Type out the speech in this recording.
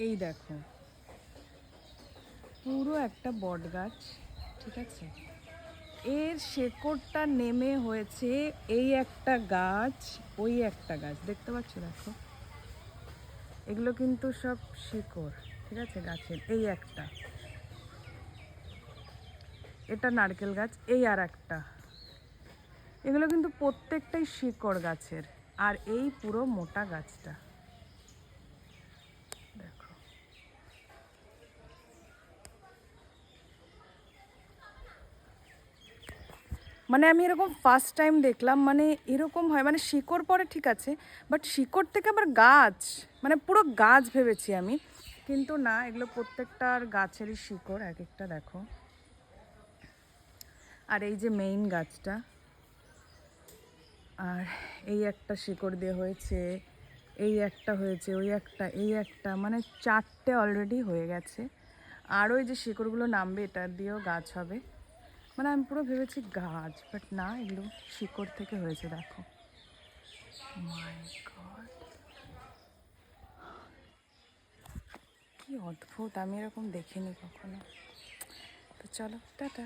এই দেখো পুরো একটা বট গাছ, ঠিক আছে, এর শেকড়টা নেমে হয়েছে এই একটা গাছ, ওই একটা গাছ, দেখতে পাচ্ছ? দেখো এগুলো কিন্তু সব শিকড়, ঠিক আছে, গাছের। এই একটা, এটা নারকেল গাছ, এই আর একটা, এগুলো কিন্তু প্রত্যেকটাই শিকড় গাছের। আর এই পুরো মোটা গাছটা দেখো। মানে আমি এরকম ফার্স্ট টাইম দেখলাম, মানে এরকম হয়, মানে শিকড় পড়ে ঠিক আছে, বাট শিকড় থেকে আবার গাছ, মানে পুরো গাছ ভেবেছি আমি, কিন্তু না, এগুলো প্রত্যেকটার গাছেরই শিকড় এক একটা, দেখো। আর এই যে মেইন গাছটা, আর এই একটা শিকড় দিয়ে হয়েছে, এই একটা হয়েছে, ওই একটা, এই একটা, মানে চারটে অলরেডি হয়ে গেছে। আর ওই যে শিকড়গুলো নামবে এটা দিয়েও গাছ হবে। মানে আমি পুরো ভেবেছি গাছ, বাট না, এগুলো শিকড় থেকে হয়েছে, দেখো। মাই গড, কি অদ্ভুত, আমি এরকম দেখিনি কখনো। তো চলো, টাটা।